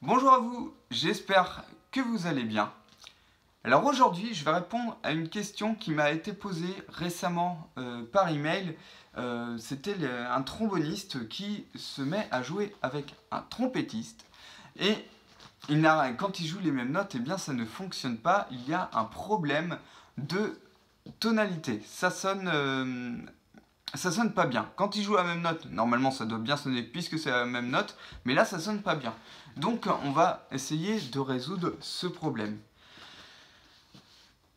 Bonjour à vous, j'espère que vous allez bien. Alors aujourd'hui, je vais répondre à une question qui m'a été posée récemment par email. C'était un tromboniste qui se met à jouer avec un trompettiste et quand il joue les mêmes notes, eh bien ça ne fonctionne pas. Il y a un problème de tonalité. Ça sonne pas bien. Quand il joue la même note, normalement ça doit bien sonner puisque c'est la même note, mais là ça sonne pas bien. Donc on va essayer de résoudre ce problème.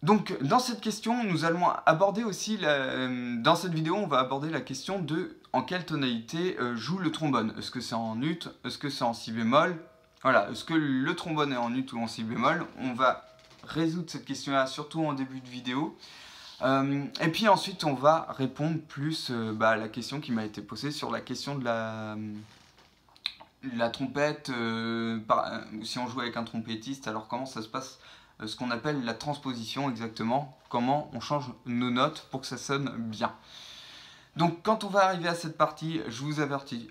Donc dans cette question, nous allons aborder aussi, dans cette vidéo, on va aborder la question de en quelle tonalité joue le trombone. Est-ce que c'est en ut? Est-ce que c'est en si bémol? Voilà, est-ce que le trombone est en ut ou en si bémol? On va résoudre cette question-là surtout en début de vidéo. Et puis ensuite on va répondre plus à la question qui m'a été posée sur la question de la trompette, si on joue avec un trompettiste, alors comment ça se passe, ce qu'on appelle la transposition exactement, comment on change nos notes pour que ça sonne bien. Donc quand on va arriver à cette partie, je vous avertis,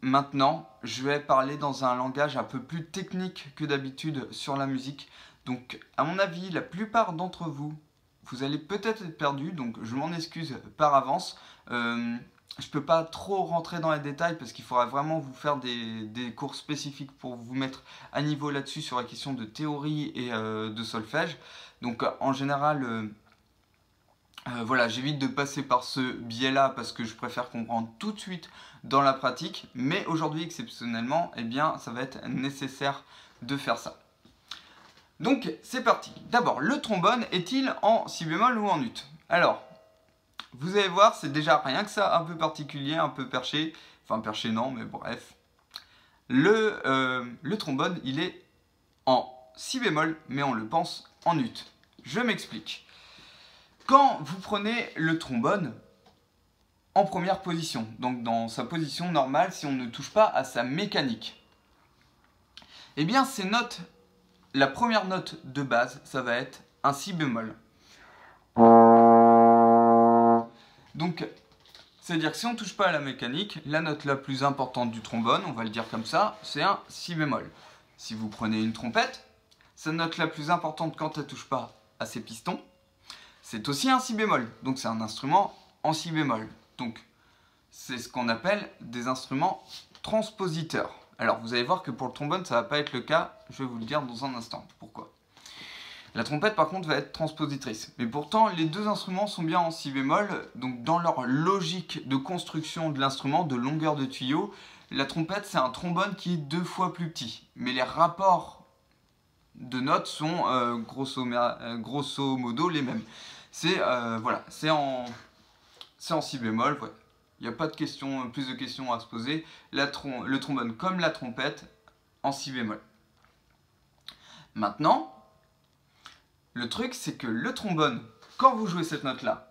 maintenant je vais parler dans un langage un peu plus technique que d'habitude sur la musique. Donc à mon avis, la plupart d'entre vous, vous allez peut-être être perdu, donc je m'en excuse par avance. Je ne peux pas trop rentrer dans les détails parce qu'il faudra vraiment vous faire des cours spécifiques pour vous mettre à niveau là-dessus sur la question de théorie et de solfège. Donc en général, voilà, j'évite de passer par ce biais-là parce que je préfère comprendre tout de suite dans la pratique. Mais aujourd'hui, exceptionnellement, eh bien, ça va être nécessaire de faire ça. Donc c'est parti. D'abord, le trombone est-il en si bémol ou en ut? Alors, vous allez voir, c'est déjà rien que ça, un peu particulier, un peu perché. Enfin, perché non, mais bref. Le trombone, il est en si bémol, mais on le pense en ut. Je m'explique. Quand vous prenez le trombone en première position, donc dans sa position normale, si on ne touche pas à sa mécanique, eh bien ces notes, la première note de base, ça va être un si bémol. Donc, c'est-à-dire que si on ne touche pas à la mécanique, la note la plus importante du trombone, on va le dire comme ça, c'est un si bémol. Si vous prenez une trompette, sa note la plus importante quand elle ne touche pas à ses pistons, c'est aussi un si bémol. Donc c'est un instrument en si bémol. Donc c'est ce qu'on appelle des instruments transpositeurs. Alors vous allez voir que pour le trombone, ça ne va pas être le cas, je vais vous le dire dans un instant. Pourquoi ? La trompette par contre va être transpositrice. Mais pourtant les deux instruments sont bien en si bémol, donc dans leur logique de construction de l'instrument, de longueur de tuyau, la trompette c'est un trombone qui est 2 fois plus petit. Mais les rapports de notes sont grosso modo les mêmes. C'est voilà, c'est en si bémol, ouais. Il n'y a pas de plus de questions à se poser. Le trombone comme la trompette en si bémol. Maintenant, le truc c'est que le trombone, quand vous jouez cette note-là,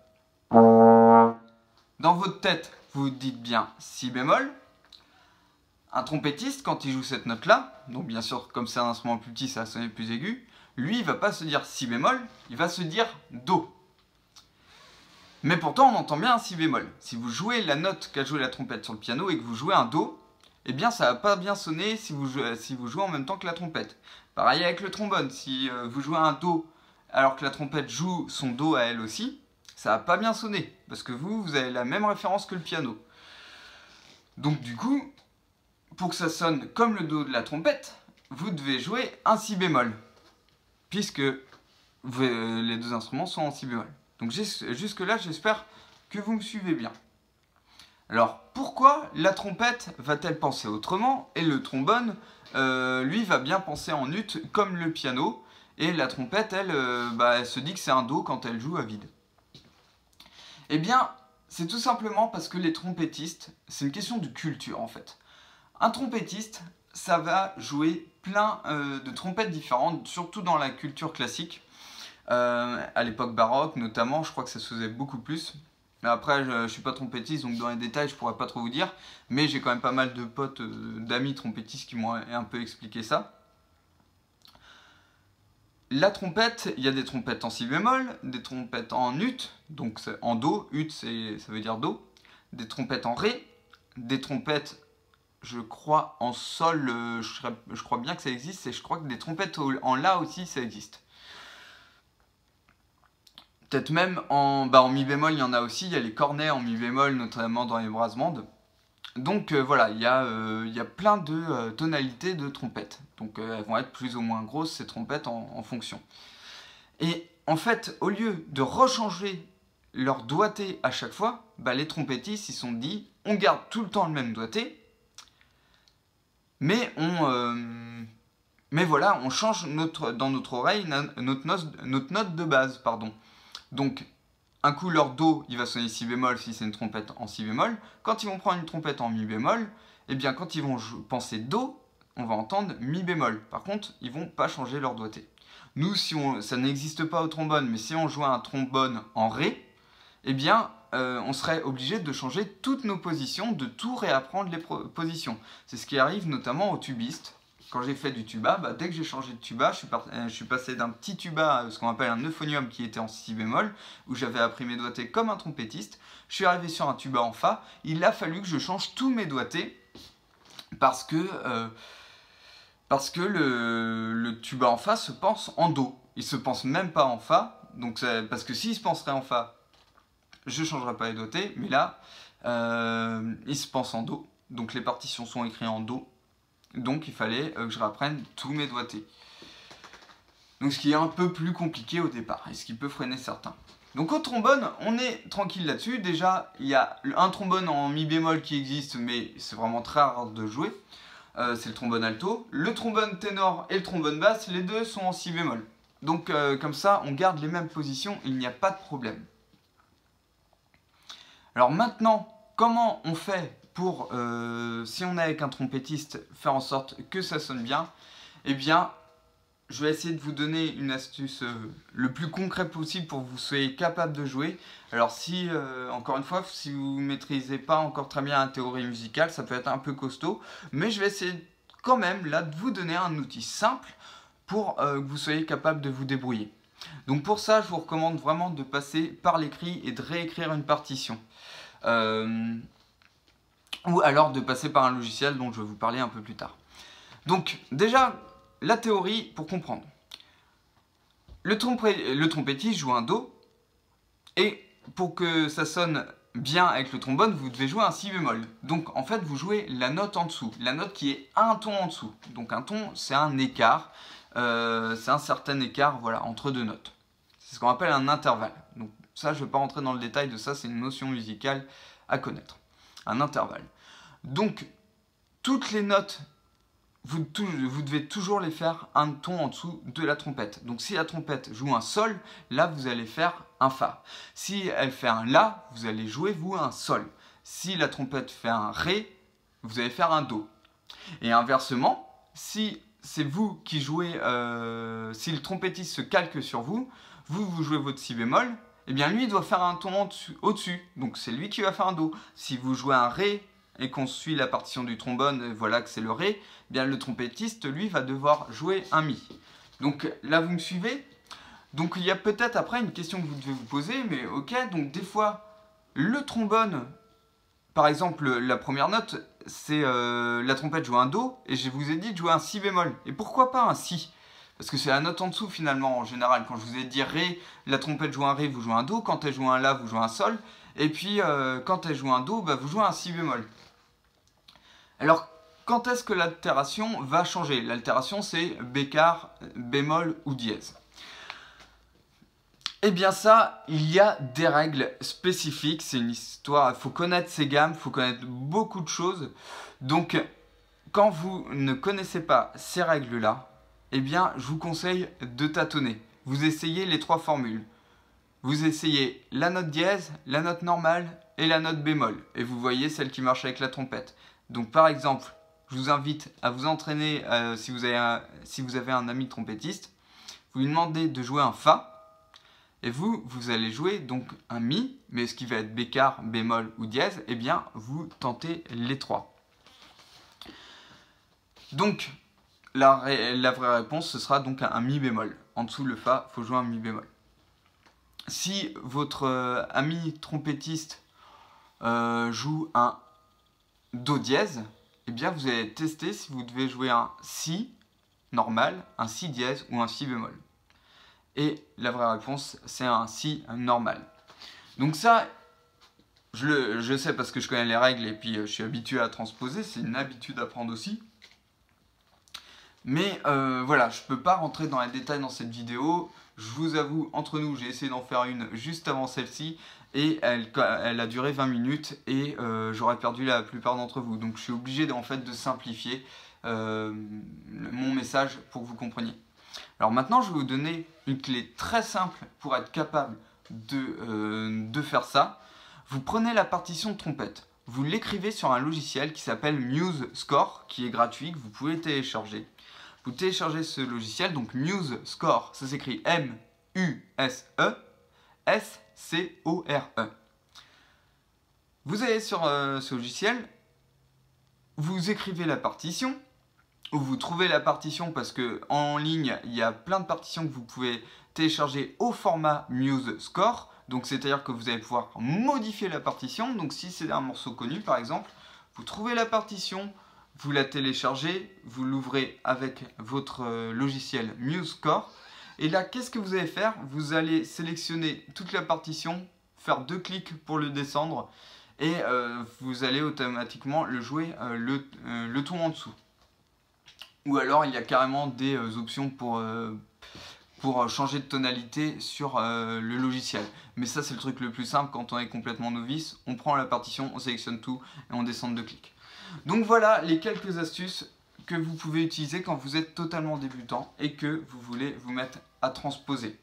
dans votre tête, vous dites bien si bémol. Un trompettiste, quand il joue cette note-là, donc bien sûr, comme c'est un instrument plus petit, ça va sonner plus aigu, lui, il ne va pas se dire si bémol, il va se dire do. Mais pourtant, on entend bien un si bémol. Si vous jouez la note qu'a joué la trompette sur le piano et que vous jouez un do, eh bien, ça ne va pas bien sonner si vous jouez en même temps que la trompette. Pareil avec le trombone, si vous jouez un do alors que la trompette joue son do à elle aussi, ça ne va pas bien sonner, parce que vous avez la même référence que le piano. Donc du coup, pour que ça sonne comme le do de la trompette, vous devez jouer un si bémol, puisque les deux instruments sont en si bémol. Donc jusque là, j'espère que vous me suivez bien. Alors, pourquoi la trompette va-t-elle penser autrement et le trombone, lui, va bien penser en ut comme le piano, et la trompette, elle se dit que c'est un do quand elle joue à vide? Eh bien, c'est tout simplement parce que les trompettistes, c'est une question de culture en fait. Un trompettiste, ça va jouer plein de trompettes différentes, surtout dans la culture classique. À l'époque baroque notamment, je crois que ça se faisait beaucoup plus. Mais après, je ne suis pas trompettiste, donc dans les détails, je ne pourrais pas trop vous dire. Mais j'ai quand même pas mal de potes, d'amis trompettistes qui m'ont un peu expliqué ça. La trompette, il y a des trompettes en si bémol, des trompettes en ut, donc en do, ut ça veut dire do, des trompettes en ré, des trompettes je crois, en sol, je crois bien que ça existe, et je crois que des trompettes en la aussi, ça existe. Peut-être même en mi bémol, il y en a aussi, il y a les cornets en mi bémol, notamment dans les brass bands. Donc voilà, il y a plein de tonalités de trompettes. Donc elles vont être plus ou moins grosses, ces trompettes, en fonction. Et en fait, au lieu de rechanger leur doigté à chaque fois, les trompettistes ils se sont dit, on garde tout le temps le même doigté, mais voilà, on change dans notre oreille notre note de base, pardon. Donc un coup leur do il va sonner si bémol si c'est une trompette en si bémol. Quand ils vont prendre une trompette en mi bémol, et bien quand ils vont penser do, on va entendre mi bémol. Par contre, ils vont pas changer leur doigté. Nous, ça n'existe pas au trombone, mais si on jouait un trombone en ré, eh bien on serait obligé de changer toutes nos positions, de tout réapprendre les positions. C'est ce qui arrive notamment aux tubistes. Quand j'ai fait du tuba, dès que j'ai changé de tuba, je suis passé d'un petit tuba à ce qu'on appelle un euphonium qui était en si bémol, où j'avais appris mes doigtés comme un trompettiste. Je suis arrivé sur un tuba en fa, il a fallu que je change tous mes doigtés parce que le tuba en fa se pense en do. Il se pense même pas en fa, donc parce que s'il se penserait en fa, je ne changerai pas les doigtés, mais là, il se pense en do. Donc les partitions sont écrites en do. Donc il fallait que je réapprenne tous mes doigtés. Donc ce qui est un peu plus compliqué au départ, et ce qui peut freiner certains. Donc au trombone, on est tranquille là-dessus. Déjà, il y a un trombone en mi bémol qui existe, mais c'est vraiment très rare de jouer. C'est le trombone alto. Le trombone ténor et le trombone basse, les deux sont en si bémol. Donc comme ça, on garde les mêmes positions, il n'y a pas de problème. Alors maintenant, comment on fait pour, si on est avec un trompettiste, faire en sorte que ça sonne bien? Eh bien, je vais essayer de vous donner une astuce le plus concret possible pour que vous soyez capable de jouer. Alors si, encore une fois, si vous ne maîtrisez pas encore très bien la théorie musicale, ça peut être un peu costaud, mais je vais essayer quand même là de vous donner un outil simple pour que vous soyez capable de vous débrouiller. Donc pour ça, je vous recommande vraiment de passer par l'écrit et de réécrire une partition. Ou alors de passer par un logiciel dont je vais vous parler un peu plus tard. Donc déjà, la théorie pour comprendre. Le trompettiste joue un do, et pour que ça sonne bien avec le trombone, vous devez jouer un si bémol. Donc en fait, vous jouez la note en dessous, la note qui est un ton en dessous. Donc un ton, c'est un écart, c'est un certain écart, voilà, entre deux notes. C'est ce qu'on appelle un intervalle. Donc ça, je ne vais pas rentrer dans le détail de ça, c'est une notion musicale à connaître. Un intervalle. Donc, toutes les notes, vous devez toujours les faire un ton en dessous de la trompette. Donc si la trompette joue un sol, là vous allez faire un fa. Si elle fait un la, vous allez jouer vous un sol. Si la trompette fait un ré, vous allez faire un do. Et inversement, si c'est vous qui jouez, si le trompettiste se calque sur vous, vous jouez votre si bémol, eh bien lui doit faire un ton au-dessus. Donc c'est lui qui va faire un do. Si vous jouez un ré et qu'on suit la partition du trombone, voilà que c'est le ré, eh bien le trompettiste, lui, va devoir jouer un mi. Donc là, vous me suivez? Donc il y a peut-être après une question que vous devez vous poser, mais ok, donc des fois, le trombone, par exemple, la première note, c'est la trompette joue un do, et je vous ai dit de jouer un si bémol. Et pourquoi pas un si? Parce que c'est la note en dessous finalement, en général. Quand je vous ai dit ré, la trompette joue un ré, vous jouez un do. Quand elle joue un la, vous jouez un sol. Et puis quand elle joue un do, vous jouez un si bémol. Alors, quand est-ce que l'altération va changer? L'altération, c'est bécard, bémol ou dièse. Eh bien ça, il y a des règles spécifiques, c'est une histoire, il faut connaître ces gammes, il faut connaître beaucoup de choses. Donc, quand vous ne connaissez pas ces règles-là, eh bien, je vous conseille de tâtonner. Vous essayez les trois formules. Vous essayez la note dièse, la note normale et la note bémol. Et vous voyez celle qui marche avec la trompette. Donc par exemple, je vous invite à vous entraîner si vous avez un ami trompettiste. Vous lui demandez de jouer un fa. Et vous allez jouer donc un mi. Mais ce qui va être bécard, bémol ou dièse, eh bien vous tentez les trois. Donc la vraie réponse, ce sera donc un mi bémol. En dessous le fa, il faut jouer un mi bémol. Si votre ami trompettiste joue un do dièse, eh bien vous allez tester si vous devez jouer un Si normal, un Si dièse ou un Si bémol. Et la vraie réponse, c'est un Si normal. Donc ça, je sais parce que je connais les règles et puis je suis habitué à transposer, c'est une habitude à prendre aussi. Mais voilà, je ne peux pas rentrer dans les détails dans cette vidéo. Je vous avoue, entre nous, j'ai essayé d'en faire une juste avant celle-ci et elle a duré 20 minutes et j'aurais perdu la plupart d'entre vous. Donc je suis obligé en fait de simplifier mon message pour que vous compreniez. Alors maintenant, je vais vous donner une clé très simple pour être capable de faire ça. Vous prenez la partition de trompette, vous l'écrivez sur un logiciel qui s'appelle MuseScore, qui est gratuit, que vous pouvez télécharger. Vous téléchargez ce logiciel, donc MuseScore, ça s'écrit M-U-S-E-S-C-O-R-E. Vous allez sur ce logiciel, vous écrivez la partition, ou vous trouvez la partition parce que en ligne, il y a plein de partitions que vous pouvez télécharger au format MuseScore. Donc c'est-à-dire que vous allez pouvoir modifier la partition. Donc si c'est un morceau connu par exemple, vous trouvez la partition, vous la téléchargez, vous l'ouvrez avec votre logiciel MuseScore. Et là, qu'est-ce que vous allez faire? Vous allez sélectionner toute la partition, faire 2 clics pour le descendre et vous allez automatiquement le jouer le ton en dessous. Ou alors il y a carrément des options pour changer de tonalité sur le logiciel. Mais ça c'est le truc le plus simple quand on est complètement novice. On prend la partition, on sélectionne tout et on descend de 2 clics. Donc voilà les quelques astuces que vous pouvez utiliser quand vous êtes totalement débutant et que vous voulez vous mettre à transposer.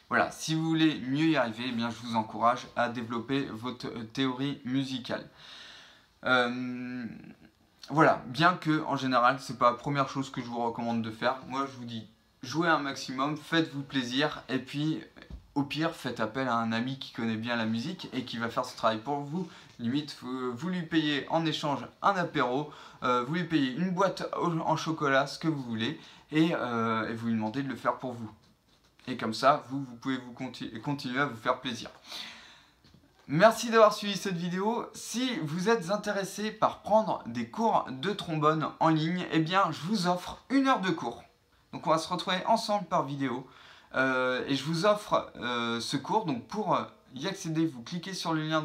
Voilà, si vous voulez mieux y arriver, eh bien, je vous encourage à développer votre théorie musicale. Voilà, bien que en général, c'est pas la première chose que je vous recommande de faire. Moi, je vous dis, jouez un maximum, faites-vous plaisir, et puis au pire, faites appel à un ami qui connaît bien la musique et qui va faire ce travail pour vous. Limite, vous lui payez en échange un apéro, vous lui payez une boîte en chocolat, ce que vous voulez, et vous lui demandez de le faire pour vous. Et comme ça, vous pouvez continuer à vous faire plaisir. Merci d'avoir suivi cette vidéo. Si vous êtes intéressé par prendre des cours de trombone en ligne, eh bien je vous offre 1 heure de cours. Donc on va se retrouver ensemble par vidéo. Et je vous offre ce cours. Donc pour y accéder, vous cliquez sur le lien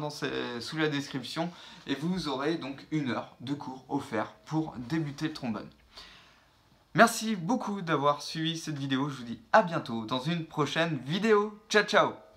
sous la description et vous aurez donc 1 heure de cours offert pour débuter le trombone. Merci beaucoup d'avoir suivi cette vidéo. Je vous dis à bientôt dans une prochaine vidéo. Ciao ciao!